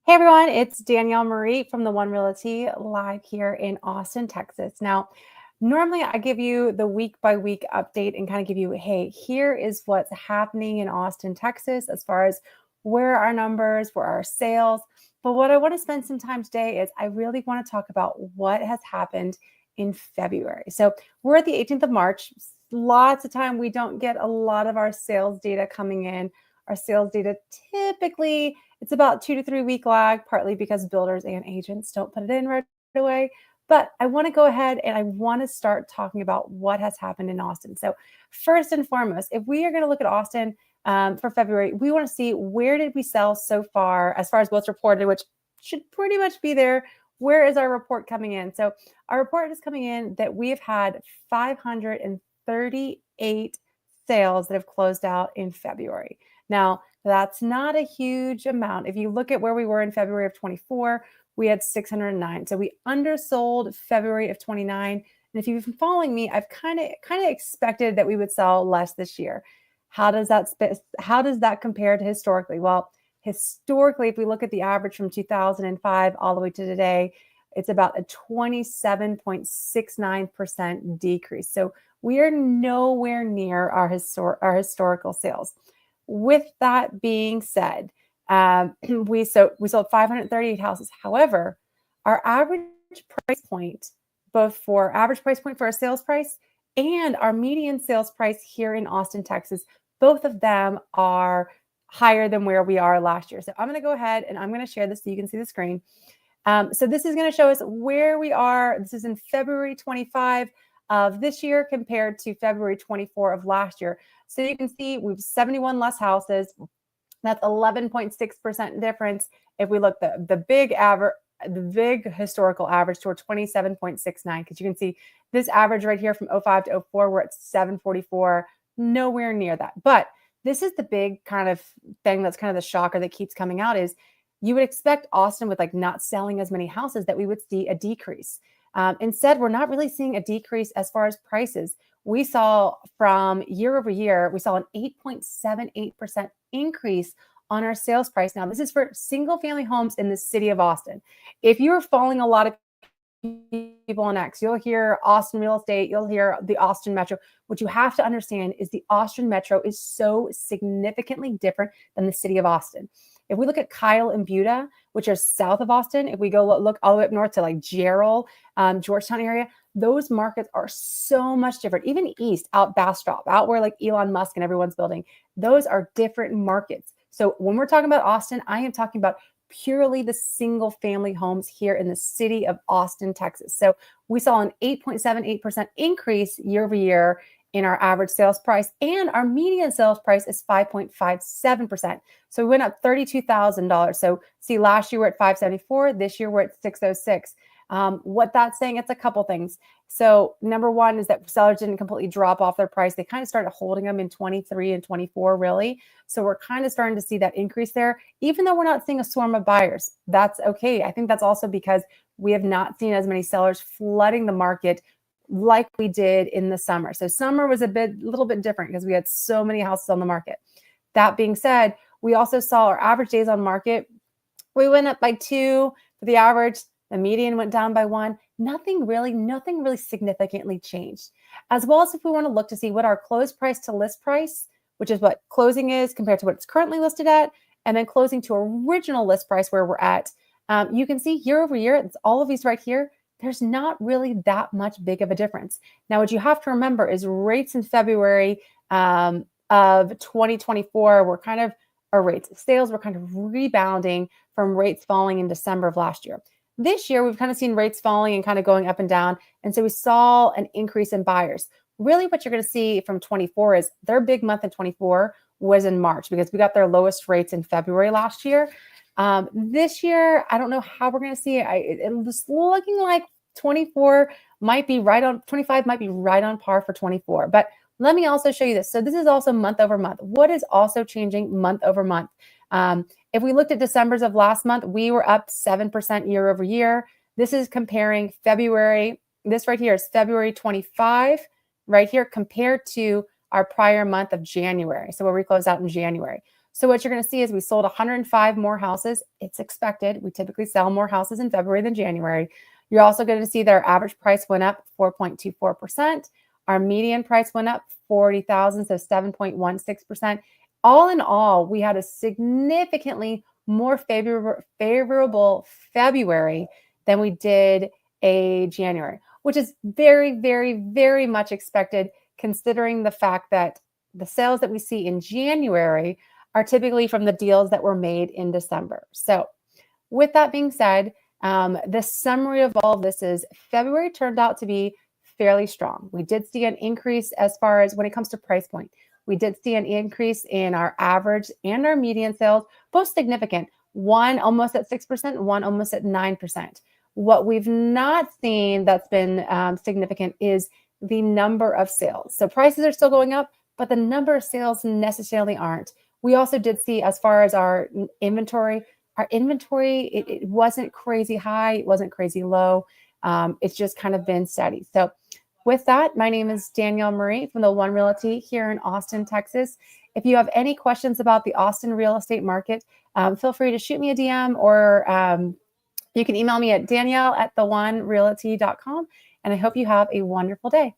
Hey everyone, it's Danielle Marie from the One Realty live here in Austin, Texas. Now, normally I give you the week by week update and kind of give you, hey, here is what's happening in Austin, Texas, as far as where our numbers, where our sales. But what I want to spend some time today is I really want to talk about what has happened in February. So we're at the 18th of March. Lots of time we don't get a lot of our sales data coming in. Our sales data typically it's about 2 to 3 week lag, partly because builders and agents don't put it in right away. But I want to go ahead and I want to start talking about what has happened in Austin. So first and foremost, if we are going to look at Austin for February, we want to see where did we sell so far as what's reported, which should pretty much be there. Where is our report coming in? So our report is coming in that we have had 538 sales that have closed out in February. Now, that's not a huge amount. If you look at where we were in February of 24, we had 609. So we undersold February of 29. And if you've been following me, I've kind of expected that we would sell less this year. How does that compare to historically? Well, historically, if we look at the average from 2005 all the way to today, it's about a 27.69% decrease. So we are nowhere near our historical sales. With that being said, we sold 538 houses. However, our average price point, both for average price point for our sales price and our median sales price here in Austin, Texas, both of them are higher than where we are last year. So I'm going to go ahead and I'm going to share this so you can see the screen. So this is going to show us where we are. This is in February 25 of this year compared to February 24 of last year. So you can see we've 71 less houses. That's 11.6% difference. If we look the big historical average to 27.69, because you can see this average right here from 05 to 04, we're at 744, nowhere near that. But this is the big kind of thing that's kind of the shocker that keeps coming out is you would expect Austin with like not selling as many houses that we would see a decrease. Instead, we're not really seeing a decrease as far as prices. We saw from year over year, we saw an 8.78% increase on our sales price. Now, this is for single family homes in the city of Austin. If you're following a lot of people on X, you'll hear Austin real estate, you'll hear the Austin Metro. What you have to understand is the Austin Metro is so significantly different than the city of Austin. If we look at Kyle and Buda, which are south of Austin, if we go look all the way up north to like Gerald, Georgetown area, those markets are so much different. Even east, out Bastrop, out where like Elon Musk and everyone's building, those are different markets. So when we're talking about Austin, I am talking about purely the single family homes here in the city of Austin, Texas. So we saw an 8.78% increase year over year in our average sales price, and our median sales price is 5.57%. So we went up $32,000. So see, last year we're at 574. This year we're at 606. What that's saying, it's a couple things. So number one is that sellers didn't completely drop off their price. They kind of started holding them in 23 and 24, really. So we're kind of starting to see that increase there, even though we're not seeing a swarm of buyers. That's okay. I think that's also because we have not seen as many sellers flooding the market like we did in the summer. So summer was a little bit different because we had so many houses on the market. That being said, we also saw our average days on market. We went up by 2 for the average. The median went down by 1. Nothing really significantly changed. As well as if we want to look to see what our close price to list price, which is what closing is compared to what it's currently listed at, and then closing to original list price where we're at. You can see year over year, it's all of these right here. There's not really that much big of a difference. Now, what you have to remember is rates in February of 2024 sales were kind of rebounding from rates falling in December of last year. This year, we've kind of seen rates falling and kind of going up and down. And so we saw an increase in buyers. Really what you're going to see from 24 is their big month in 24 was in March because we got their lowest rates in February last year. This year, I don't know how we're going to see it. It's looking like 25 might be right on par for 24. But let me also show you this. So this is also month over month. What is also changing month over month? If we looked at December's of last month, we were up 7% year over year. This is comparing February. This right here is February 25 right here compared to our prior month of January. So where we closed out in January. So what you're going to see is we sold 105 more houses. It's expected. We typically sell more houses in February than January. You're also going to see that our average price went up 4.24%. Our median price went up 40,000, so 7.16%. All in all, we had a significantly more favorable February than we did a January, which is very, very, very much expected considering the fact that the sales that we see in January are typically from the deals that were made in December. So with that being said, the summary of all of this is February turned out to be fairly strong. We did see an increase as far as when it comes to price point. We did see an increase in our average and our median sales, both significant. One almost at 6%, one almost at 9%. What we've not seen that's been significant is the number of sales. So prices are still going up, but the number of sales necessarily aren't. We also did see, as far as our inventory, it wasn't crazy high, it wasn't crazy low. It's just kind of been steady. So with that, my name is Danielle Marie from the One Realty here in Austin, Texas. If you have any questions about the Austin real estate market, feel free to shoot me a DM, or you can email me at danielle@theonerealty.com. And I hope you have a wonderful day.